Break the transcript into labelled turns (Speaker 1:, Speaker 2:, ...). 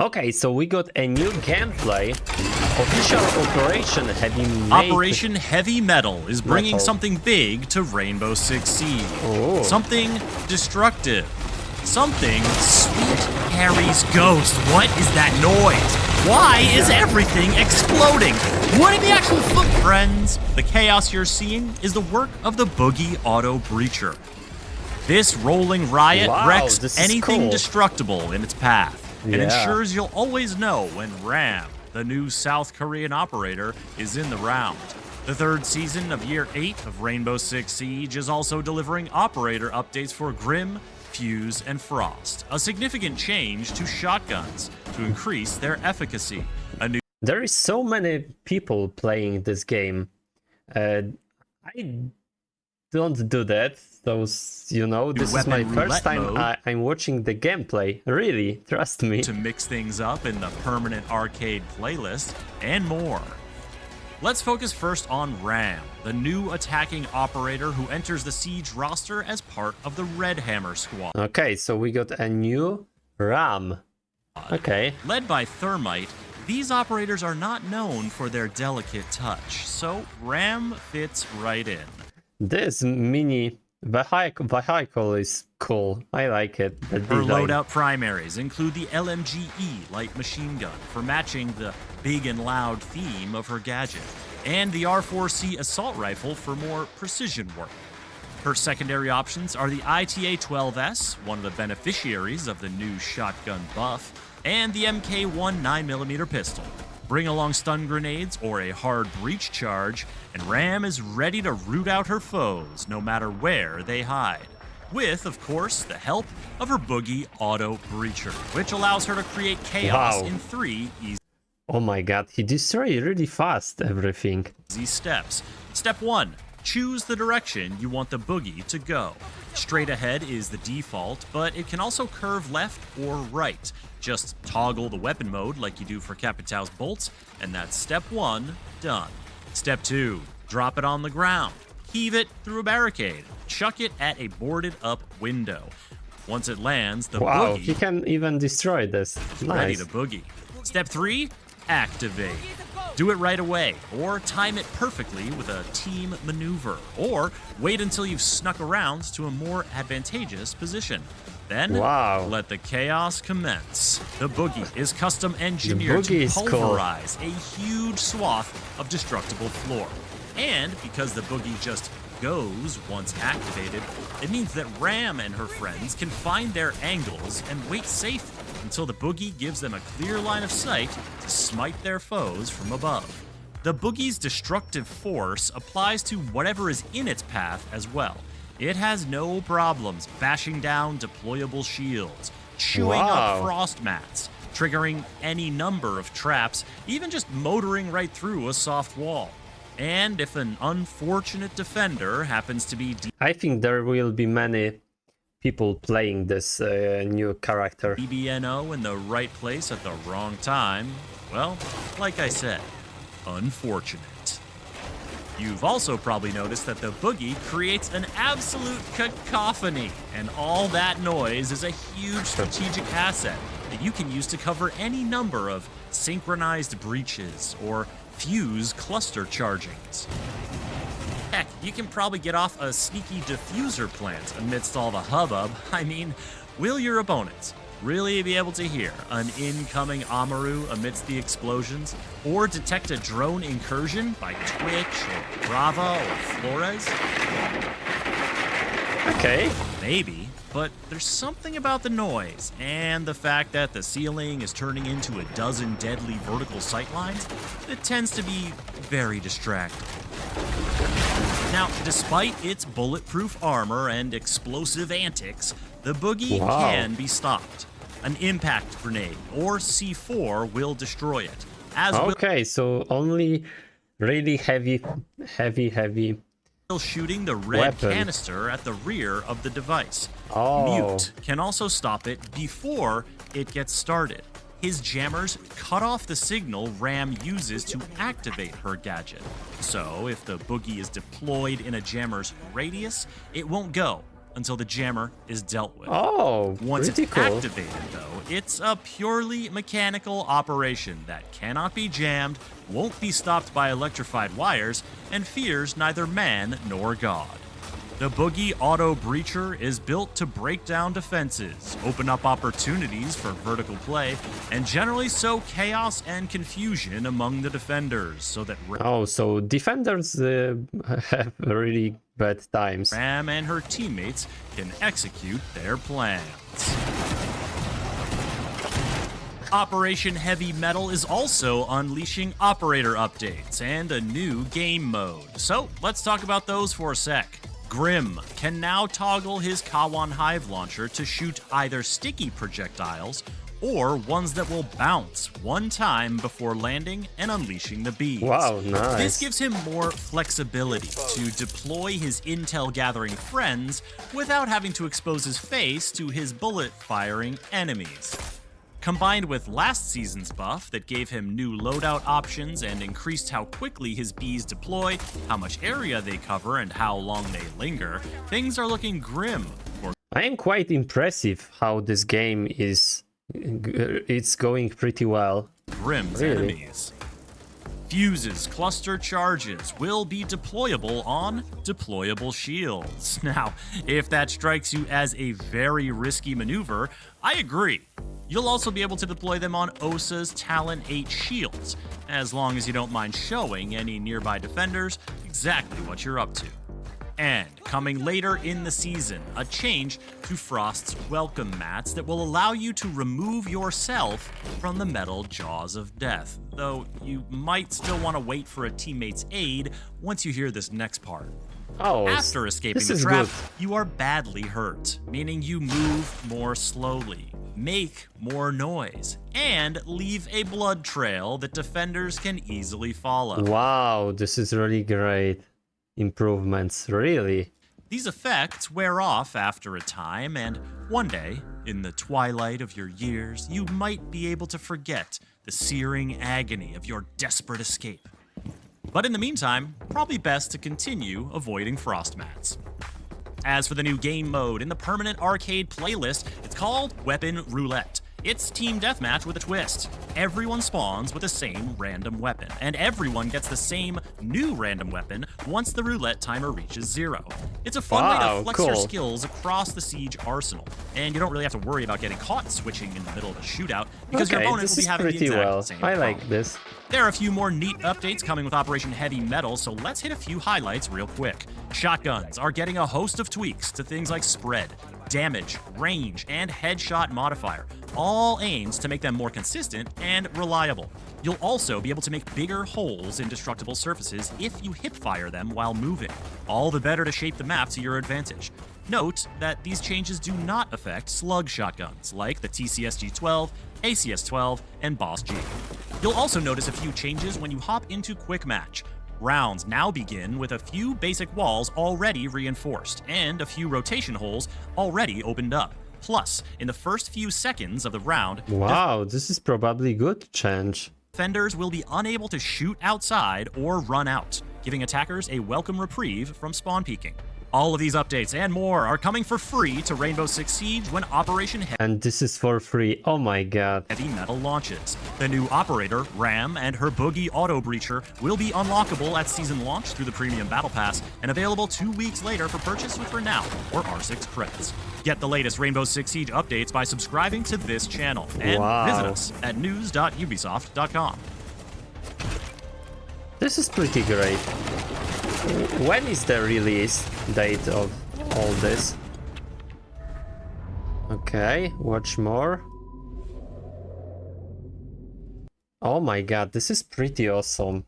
Speaker 1: Okay, so we got a new gameplay. Official
Speaker 2: Operation Heavy Metal is bringing
Speaker 1: Metal.
Speaker 2: something big to Rainbow Six Siege.
Speaker 1: Oh.
Speaker 2: Something destructive. Something Sweet Harry's ghost. What is that noise? Why is everything exploding? What in the actual fuck? Friends, the chaos you're seeing is the work of the Boogie Auto Breacher. This rolling riot
Speaker 1: Wow,
Speaker 2: wrecks
Speaker 1: this is
Speaker 2: anything
Speaker 1: cool.
Speaker 2: destructible in its path. It
Speaker 1: Yeah.
Speaker 2: ensures you'll always know when Ram, the new South Korean operator, is in the round. The third season of Year 8 of Rainbow Six Siege is also delivering operator updates for Grim, Fuse, and Frost, a significant change to shotguns to increase their efficacy. A new
Speaker 1: There is so many people playing this game. I don't do that. So, you know, this is my
Speaker 2: weapon
Speaker 1: first
Speaker 2: roulette
Speaker 1: time
Speaker 2: mode.
Speaker 1: I'm watching the gameplay. Really, trust me.
Speaker 2: to mix things up in the permanent arcade playlist, and more. Let's focus first on Ram, the new attacking operator who enters the Siege roster as part of the Red Hammer squad.
Speaker 1: Okay, so we got a new RAM. Okay.
Speaker 2: Led by Thermite, these operators are not known for their delicate touch, so Ram fits right in.
Speaker 1: This mini vehicle is cool. I like it. The
Speaker 2: Her
Speaker 1: design.
Speaker 2: loadout primaries include the LMGE light machine gun for matching the big and loud theme of her gadget, and the R4C assault rifle for more precision work. Her secondary options are the ITA-12S, one of the beneficiaries of the new shotgun buff, and the MK1 9mm pistol. Bring along stun grenades or a hard breach charge, and Ram is ready to root out her foes no matter where they hide. With, of course, the help of her Boogie Auto Breacher, which allows her to create chaos
Speaker 1: Wow.
Speaker 2: in 3
Speaker 1: Oh my god, he destroyed really fast everything.
Speaker 2: easy steps. Step 1. Choose the direction you want the boogie to go. Straight ahead is the default, but it can also curve left or right. Just toggle the weapon mode like you do for Capitão's bolts, and that's step 1 done. Step 2. Drop it on the ground. Heave it through a barricade. Chuck it at a boarded up window. Once it lands, the
Speaker 1: Wow,
Speaker 2: boogie
Speaker 1: he can even destroy this.
Speaker 2: is ready
Speaker 1: Nice.
Speaker 2: to boogie. Step 3, activate. Do it right away, or time it perfectly with a team maneuver, or wait until you've snuck around to a more advantageous position. Then,
Speaker 1: Wow.
Speaker 2: let the chaos commence. The boogie is custom engineered
Speaker 1: boogie
Speaker 2: to
Speaker 1: is cool.
Speaker 2: pulverize a huge swath of destructible floor. And because the boogie just goes once activated, it means that Ram and her friends can find their angles and wait safely until the boogie gives them a clear line of sight to smite their foes from above. The boogie's destructive force applies to whatever is in its path as well. It has no problems bashing down deployable shields, chewing
Speaker 1: Wow.
Speaker 2: up frost mats, triggering any number of traps, even just motoring right through a soft wall. And if an unfortunate defender happens to be
Speaker 1: I think there will be many people playing this new character.
Speaker 2: DBNO in the right place at the wrong time, well, like I said, unfortunate. You've also probably noticed that the boogie creates an absolute cacophony, and all that noise is a huge strategic asset that you can use to cover any number of synchronized breaches or fuse cluster chargings. Heck, you can probably get off a sneaky diffuser plant amidst all the hubbub. I mean, will your opponents really be able to hear an incoming Amaru amidst the explosions? Or detect a drone incursion by Twitch or Brava or Flores?
Speaker 1: Okay.
Speaker 2: Maybe, but there's something about the noise and the fact that the ceiling is turning into a dozen deadly vertical sightlines that tends to be very distracting. Now, despite its bulletproof armor and explosive antics, the boogie
Speaker 1: Wow.
Speaker 2: can be stopped. An impact grenade or C4 will destroy it, as
Speaker 1: Okay, so only really heavy
Speaker 2: will shooting the red
Speaker 1: weapon.
Speaker 2: canister at the rear of the device.
Speaker 1: Oh.
Speaker 2: Mute can also stop it before it gets started. His jammers cut off the signal Ram uses to activate her gadget. So if the boogie is deployed in a jammer's radius, it won't go. until the jammer is dealt with.
Speaker 1: Oh,
Speaker 2: Once
Speaker 1: pretty
Speaker 2: it's
Speaker 1: cool.
Speaker 2: activated, though, it's a purely mechanical operation that cannot be jammed, won't be stopped by electrified wires, and fears neither man nor God. The Boogie Auto Breacher is built to break down defenses, open up opportunities for vertical play, and generally sow chaos and confusion among the defenders so that
Speaker 1: Oh, so defenders have really bad times.
Speaker 2: Ram and her teammates can execute their plans. Operation Heavy Metal is also unleashing operator updates and a new game mode. So let's talk about those for a sec. Grim can now toggle his Kawan Hive launcher to shoot either sticky projectiles or ones that will bounce one time before landing and unleashing the bees.
Speaker 1: Wow, nice.
Speaker 2: This gives him more flexibility to deploy his intel gathering friends without having to expose his face to his bullet firing enemies. Combined with last season's buff that gave him new loadout options and increased how quickly his bees deploy, how much area they cover, and how long they linger, things are looking grim for
Speaker 1: I am quite impressive how this game is. It's going pretty well.
Speaker 2: Grim's
Speaker 1: Really?
Speaker 2: enemies. Fuse's cluster charges will be deployable on deployable shields. Now, if that strikes you as a very risky maneuver, I agree. You'll also be able to deploy them on Osa's Talon 8 shields, as long as you don't mind showing any nearby defenders exactly what you're up to. And coming later in the season, a change to Frost's welcome mats that will allow you to remove yourself from the metal jaws of death, though you might still want to wait for a teammate's aid once you hear this next part.
Speaker 1: Oh,
Speaker 2: After escaping
Speaker 1: this
Speaker 2: the
Speaker 1: is
Speaker 2: trap,
Speaker 1: good.
Speaker 2: you are badly hurt, meaning you move more slowly, make more noise, and leave a blood trail that defenders can easily follow.
Speaker 1: Wow, this is really great. Improvements, really.
Speaker 2: These effects wear off after a time, and one day, in the twilight of your years, you might be able to forget the searing agony of your desperate escape. But in the meantime, probably best to continue avoiding frost mats. As for the new game mode in the permanent arcade playlist, it's called Weapon Roulette. It's team deathmatch with a twist. Everyone spawns with the same random weapon, and everyone gets the same new random weapon once the roulette timer reaches 0. It's a fun way
Speaker 1: Wow,
Speaker 2: to flex your
Speaker 1: cool.
Speaker 2: skills across the Siege arsenal, and you don't really have to worry about getting caught switching in the middle of a shootout because your
Speaker 1: Okay,
Speaker 2: opponent
Speaker 1: this
Speaker 2: will be
Speaker 1: is
Speaker 2: having the
Speaker 1: pretty
Speaker 2: exact
Speaker 1: well.
Speaker 2: same
Speaker 1: I like
Speaker 2: problem.
Speaker 1: this.
Speaker 2: There are a few more neat updates coming with Operation Heavy Metal, so let's hit a few highlights real quick. Shotguns are getting a host of tweaks to things like spread, damage, range, and headshot modifier, all aims to make them more consistent and reliable. You'll also be able to make bigger holes in destructible surfaces if you hipfire them while moving, all the better to shape the map to your advantage. Note that these changes do not affect slug shotguns like the TCSG-12, ACS-12, and Boss G. You'll also notice a few changes when you hop into Quick Match. Rounds now begin with a few basic walls already reinforced and a few rotation holes already opened up. Plus, in the first few seconds of the round,
Speaker 1: Wow, this is probably good change.
Speaker 2: defenders will be unable to shoot outside or run out, giving attackers a welcome reprieve from spawn peeking. All of these updates and more are coming for free to Rainbow Six Siege when Operation
Speaker 1: And this is for free. Oh my god.
Speaker 2: Heavy Metal launches. The new operator, Ram, and her Boogie Auto Breacher will be unlockable at season launch through the Premium Battle Pass and available 2 weeks later for purchase with Renown or R6 credits. Get the latest Rainbow Six Siege updates by subscribing to this channel and
Speaker 1: Wow.
Speaker 2: visit us at news.ubisoft.com.
Speaker 1: This is pretty great. When is the release date of all this? Okay, watch more. Oh my god, this is pretty awesome.